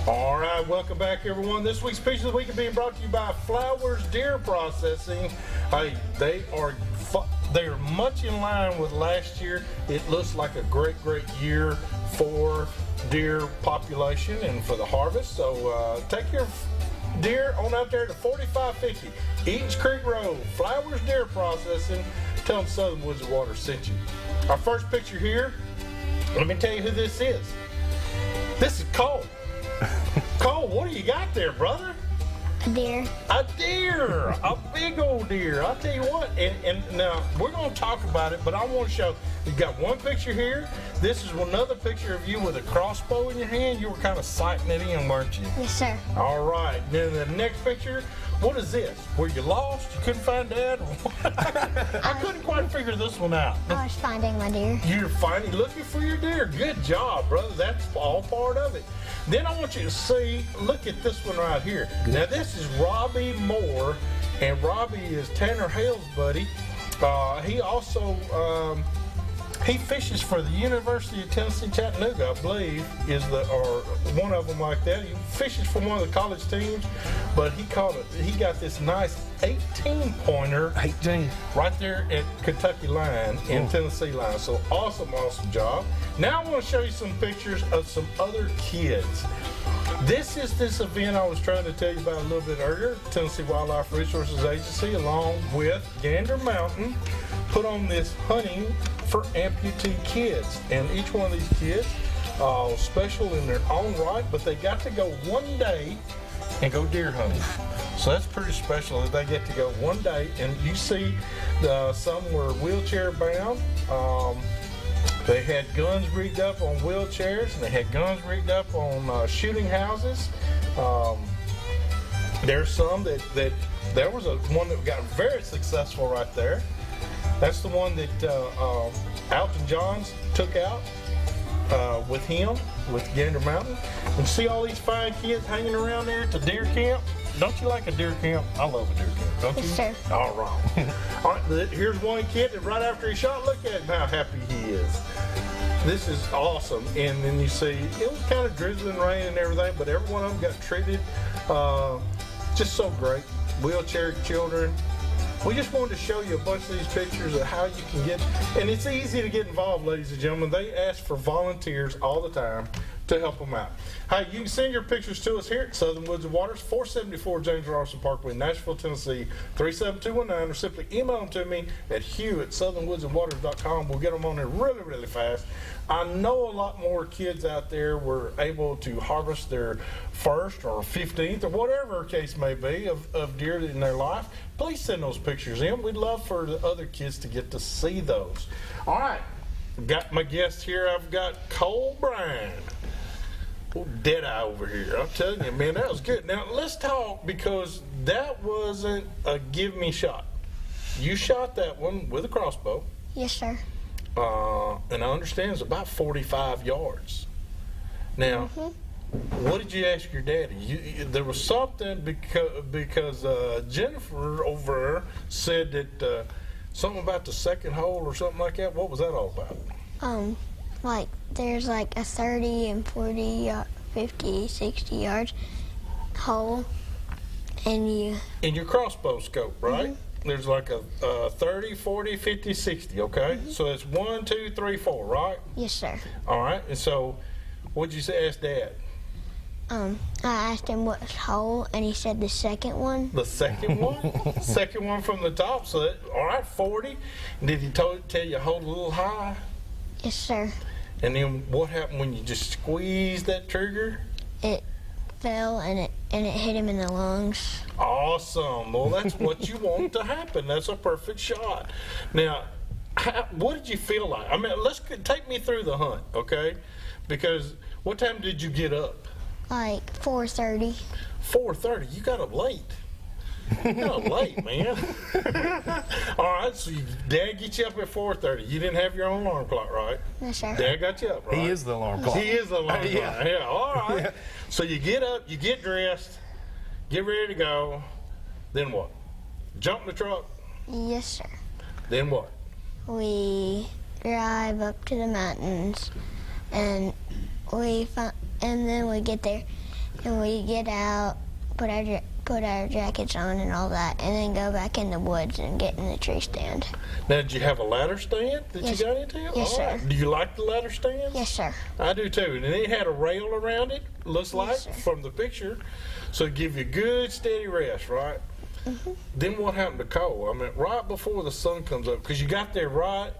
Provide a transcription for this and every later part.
All right, welcome back, everyone. This week's Picture of the Week is being brought to you by Flowers Deer Processing. Hey, they are much in line with last year. It looks like a great year for deer population and for the harvest. So take your deer on out there to 4550 Eaton's Creek Road, Flowers Deer Processing. Tell them Southern Woods and Water sent you. Our first picture here, let me tell you who this is. This is Cole. Cole, what do you got there, brother? A deer. A deer, a big old deer. I'll tell you what, and now we're going to talk about it, but I want to show, you've got one picture here. This is another picture of you with a crossbow in your hand. You were kind of sighting it in, weren't you? Yes, sir. All right, then the next picture, what is this? Were you lost? You couldn't find Dad? Or what? I couldn't quite figure this one out. I was finding my deer. You're finding, looking for your deer. Good job, brother. That's all part of it. Then I want you to see, look at this one right here. Now this is Robbie Moore, and Robbie is Tanner Hale's buddy. He also, he fishes for the University of Tennessee Chattanooga, I believe, or one of them like that. He fishes for one of the college teams, but he got this nice 18-pointer 18 right there at Kentucky line and Tennessee line. So awesome job. Now I want to show you some pictures of some other kids. This is this event I was trying to tell you about a little bit earlier. Tennessee Wildlife Resources Agency, along with Gander Mountain, put on this hunting for amputee kids. And each one of these kids, special in their own right, but they got to go one day and go deer hunting. So that's pretty special that they get to go one day. And you see some were wheelchair bound. They had guns rigged up on wheelchairs, and they had guns rigged up on shooting houses. There's some that there was one that got very successful right there. That's the one that Alton Johns took out with him, with Gander Mountain. And see all these fine kids hanging around there at the deer camp? Don't you like a deer camp? I love a deer camp, don't you? Yes, sir. All right. All right, here's one kid that right after he shot, look at him, how happy he is. This is awesome. And then you see, it was kind of drizzling rain and everything, but every one of them got treated just so great. Wheelchair children. We just wanted to show you a bunch of these pictures of how you can get, and it's easy to get involved, ladies and gentlemen. They ask for volunteers all the time to help them out. Hey, you can send your pictures to us here at Southern Woods and Waters, 474 James Robinson Parkway, Nashville, Tennessee, 37219, or simply email them to me at hugh@southernwoodsandwaters.com. We'll get them on there really fast. I know a lot more kids out there were able to harvest their first or 15th or whatever case may be of deer in their life. Please send those pictures in. We'd love for the other kids to get to see those. All right, got my guest here. I've got Cole Bryans. Oh, Deadeye over here. I'm telling you, man, that was good. Now, let's talk, because that wasn't a give me shot. You shot that one with a crossbow. Yes, sir. And I understand it's about 45 yards. Now, what did you ask your daddy? There was something because Jennifer over there said that something about the second hole or something like that. What was that all about? Like there's like a 30 and 40, 50, 60 yards hole, and you. In your crossbow scope, right? There's like a 30, 40, 50, 60, okay? So it's 1, 2, 3, 4, right? Yes, sir. All right, and so what'd you say, ask Dad? I asked him what hole, and he said the second one. The second one? Second one from the top, so that, all right, 40. And did he tell you to hold a little high? Yes, sir. And then what happened when you just squeezed that trigger? It fell, and it hit him in the lungs. Awesome. Well, that's what you want to happen. That's a perfect shot. Now, what did you feel like? I mean, take me through the hunt, okay? Because what time did you get up? Like 4:30. 4:30. You got up late. You got up late, man. All right, so Dad get you up at 4:30. You didn't have your own alarm clock, right? Yes, sir. Dad got you up, right? He is the alarm clock. He is the alarm clock. Yeah. All right. Yeah. So you get up, you get dressed, get ready to go. Then what? Jump in the truck. Yes, sir. Then what? We drive up to the mountains, and then we get there, and we get out, put our jackets on and all that, and then go back in the woods and get in the tree stand. Now, did you have a ladder stand that Yes. you got into? Yes, All right. sir. Do you like the ladder stand? Yes, sir. I do too. And it had a rail around it, looks like, sir. from the picture. So it give you good steady rest, right? Mm-hmm. Then what happened to Cole? I mean, right before the sun comes up, because you got there right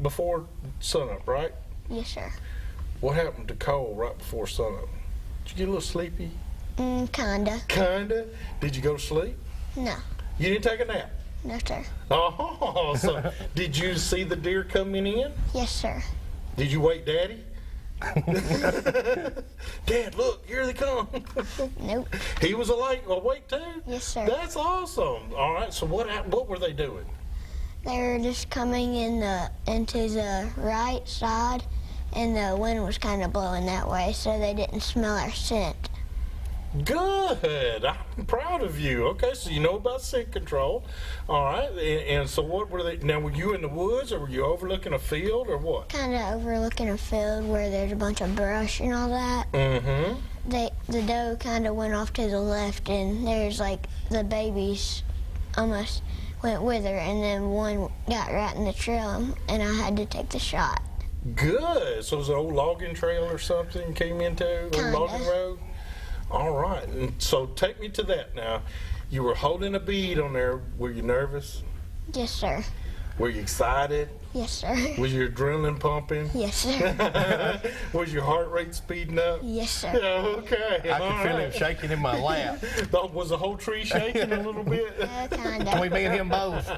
before sunup, right? Yes, sir. What happened to Cole right before sunup? Did you get a little sleepy? Kinda. Kinda. Did you go to sleep? No. You didn't take a nap? No, sir. Oh, so did you see the deer coming in? Yes, sir. Did you wake Daddy? Dad, look, here they come. Nope. He was awake too? Yes, sir. That's awesome. All right, so what were they doing? They were just coming into the right side, and the wind was kind of blowing that way, so they didn't smell our scent. Good. I'm proud of you. Okay, so you know about scent control. All right, and so what were they? Now, were you in the woods, or were you overlooking a field, or what? Kind of overlooking a field where there's a bunch of brush and all that. Mm-hmm. The doe kind of went off to the left, and there's like the babies almost went with her, and then one got right in the trail, and I had to take the shot. Good. So it was an old logging trail or something came into a Kinda. logging road? All right. And so take me to that now. You were holding a bead on there. Were you nervous? Yes, sir. Were you excited? Yes, sir. Was your adrenaline pumping? Yes, sir. Was your heart rate speeding up? Yes, sir. Okay. I all can feel him right. shaking in my lap. Was the whole tree shaking a little bit? Kind Can we of. me and him both?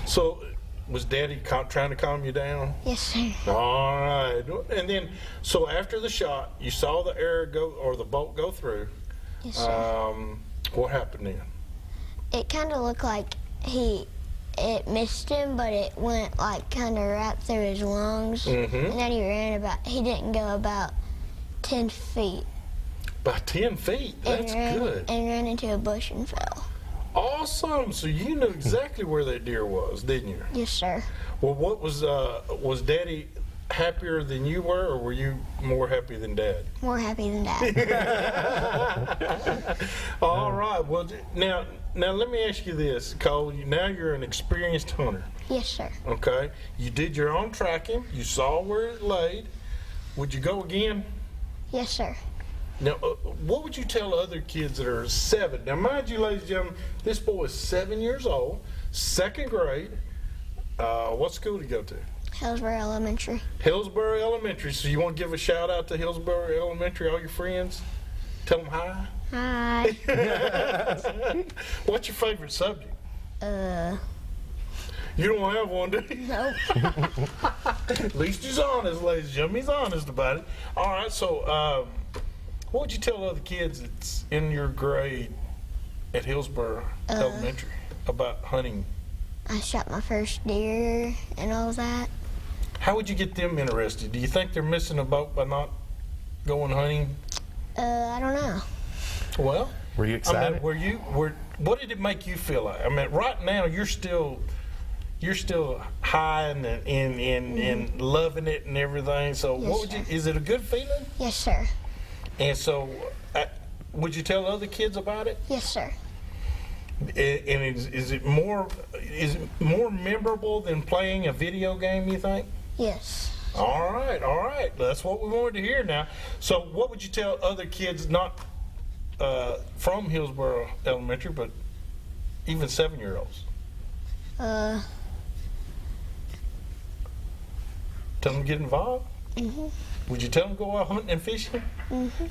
So was Daddy trying to calm you down? Yes, sir. All right. And then, so after the shot, you saw the arrow go, or the bolt go through. Yes, sir. What happened then? It kind of looked like it missed him, but it went like kind of right through his lungs. Mhm. And then he didn't go about 10 feet. By 10 feet. That's good. And ran into a bush and fell. Awesome. So you knew exactly where that deer was, didn't you? Yes, sir. Well, what was Daddy happier than you were, or were you more happy than Dad? More happy than Dad. All right. Well, now let me ask you this, Cole. Now you're an experienced hunter. Yes, sir. Okay. You did your own tracking. You saw where it laid. Would you go again? Yes, sir. Now, what would you tell other kids that are 7? Now, mind you, ladies and gentlemen, this boy is 7 years old, 2nd grade. What school do you go to? Hillsborough Elementary. Hillsborough Elementary. So you want to give a shout out to Hillsborough Elementary, all your friends? Tell them hi. Hi. What's your favorite subject? You don't have one, do you? Nope. At least he's honest, ladies and gentlemen. He's honest about it. All right, so what would you tell other kids that's in your grade at Hillsborough Elementary about hunting? I shot my first deer and all that. How would you get them interested? Do you think they're missing a boat by not going hunting? I don't know. Well, Were you excited? I mean, what did it make you feel like? I mean, right now you're still high and loving it and everything. So Yes, what would you? Is it a good feeling? Yes, sir. And so, would you tell other kids about it? Yes, sir. And is it more memorable than playing a video game, you think? Yes. All right. That's what we wanted to hear now. So what would you tell other kids, not from Hillsborough Elementary, but even 7-year-olds? Tell them to get involved? Would you tell them to go out hunting and fishing?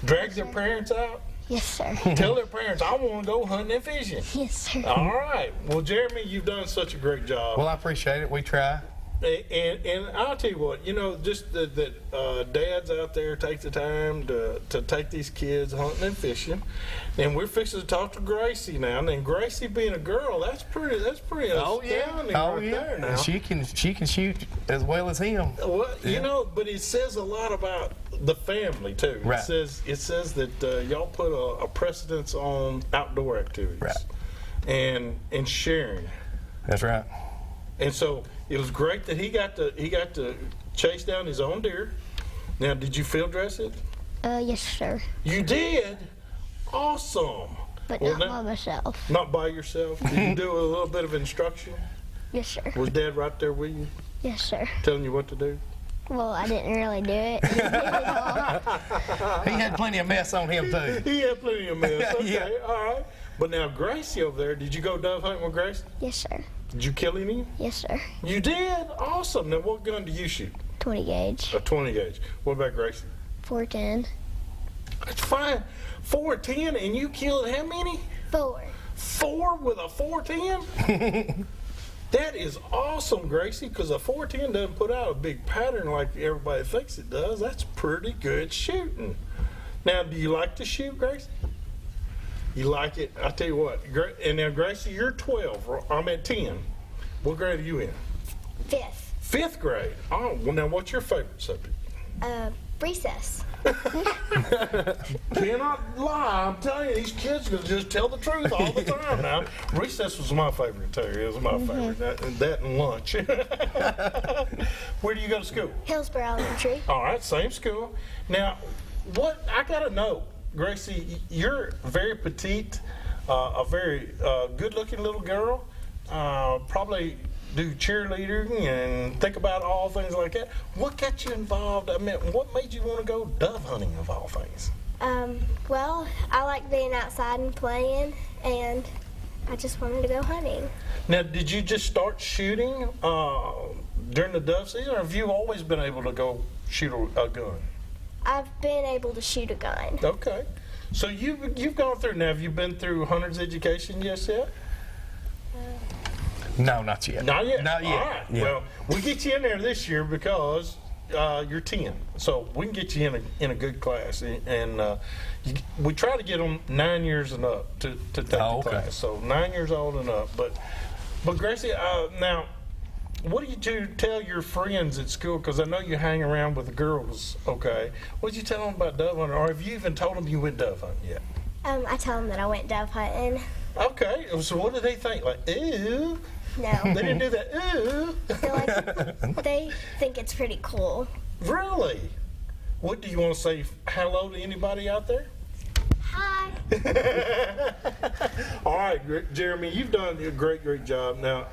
Drag their parents out? Yes, sir. Tell their parents, I want to go hunting and fishing. Yes, sir. All right. Well, Jeremy, you've done such a great job. Well, I appreciate it. We try. And I'll tell you what, just that dads out there take the time to take these kids hunting and fishing. And we're fixing to talk to Gracie now. And Gracie being a girl, that's pretty astounding right there now. And she can shoot as well as him. Well, but it says a lot about the family too. Right. It says that y'all put a precedence on outdoor activities. Right. And sharing. That's right. And so it was great that he got to chase down his own deer. Now, did you field dress it? Yes, sir. You did? Awesome. But Well, not now- by myself. Not by yourself? Did you do a little bit of instruction? Yes, sir. Was Dad right there with you, Yes, sir. telling you what to do? Well, I didn't really do it. He did it all. He had plenty of mess on him too. He had plenty of mess. Okay, Yeah. all right. But now Gracie over there, did you go dove hunting with Gracie? Yes, sir. Did you kill any? Yes, sir. You did? Awesome. Now what gun do you shoot? 20 gauge. A 20 gauge. What about Gracie? 410. That's fine. 410 and you killed how many? 4. 4 with a 410? That is awesome, Gracie, because a 410 doesn't put out a big pattern like everybody thinks it does. That's pretty good shooting. Now, do you like to shoot, Gracie? You like it? I tell you what. And now, Gracie, you're 12. I'm at 10. What grade are you in? 5th. 5th grade. Oh, well, now, what's your favorite subject? Recess. Cannot lie. I'm telling you, these kids can just tell the truth all the time now. Recess was my favorite, too. It was my favorite. That and lunch. Where do you go to school? Hillsborough Elementary. All right, same school. Now, what I got to know, Gracie, you're very petite, a very good-looking little girl. Probably do cheerleading and think about all things like that. What got you involved? I mean, what made you want to go dove hunting of all things? Well, I like being outside and playing, and I just wanted to go hunting. Now, did you just start shooting during the dove season, or have you always been able to go shoot a gun? I've been able to shoot a gun. Okay. So you've gone through, now have you been through hunter's education yet? No, not yet. Not yet? Not yet. All right. Yeah. Well, we'll get you in there this year because you're 10. So we can get you in a good class. And we try to get them 9 years and up to take the class. So 9 years old and up. But Gracie, now, what did you tell your friends at school? Because I know you hang around with the girls, okay? What did you tell them about dove hunting? Or have you even told them you went dove hunting yet? I tell them that I went dove hunting. Okay. So what do they think? Like, ew? No. They didn't do that, ew? They think it's pretty cool. Really? What do you want to say hello to anybody out there? Hi. All right, Jeremy, you've done a great job. Now,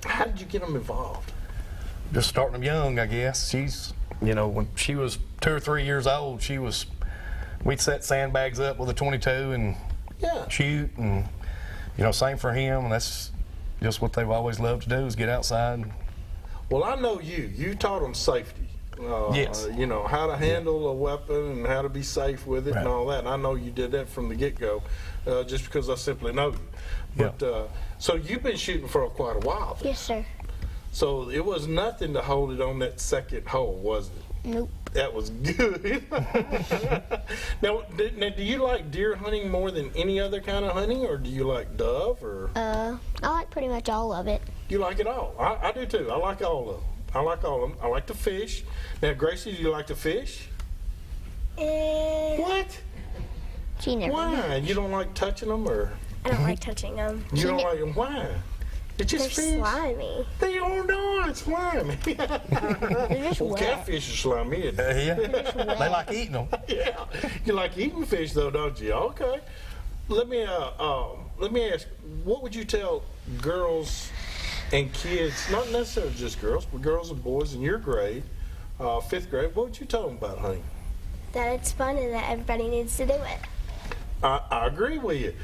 how did you get them involved? Just starting them young, I guess. She's, when she was 2 or 3 years old, we'd set sandbags up with a 22 and Yeah. shoot, and same for him. And that's just what they've always loved to do, is get outside. Well, I know you taught them safety. Yes. How to handle a weapon and how to be safe with it and Right. all that. And I know you did that from the get-go, just because I simply know you. But so you've been shooting for quite a while. Yes, sir. So it was nothing to hold it on that second hole, was it? Nope. That was good. Now, do you like deer hunting more than any other kind of hunting, or do you like dove, or I like pretty much all of it. you like it all? I do too. I like all of them. I like all of them. I like to fish. Now, Gracie, do you like to fish? What? She never did. Why? You don't like touching them, or I don't like touching them. you don't like them? Why? It's They're just fish. slimy. They are not slimy. They're just Well, wet. catfish are slimy. Isn't it? Yeah. They like eating them. Yeah, you like eating fish though, don't you? Okay. Let me ask. What would you tell girls and kids, not necessarily just girls, but girls and boys in your grade, 5th grade? What would you tell them about hunting? That it's fun and that everybody needs to do it. I agree with you.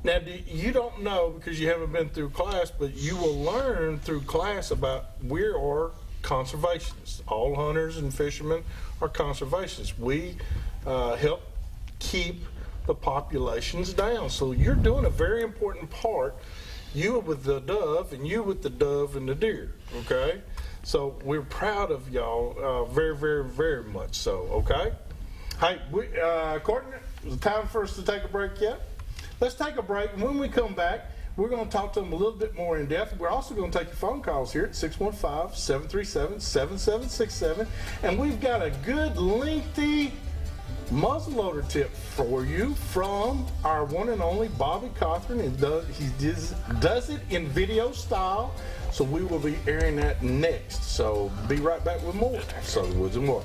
Now, you don't know because you haven't been through class, but you will learn through class about we are conservationists. All hunters and fishermen are conservationists. We help keep the populations down. So you're doing a very important part, you with the dove and you with the dove and the deer, okay? So we're proud of y'all very, very, very much so, okay? Hey, Courtney, is it time for us to take a break yet? Let's take a break, and when we come back, we're going to talk to them a little bit more in depth. We're also going to take your phone calls here at 615-737-7767, and we've got a good lengthy muzzleloader tip for you from our one and only Bobby Cothran. He does it in video style, so we will be airing that next. So be right back with more. So Woods and more.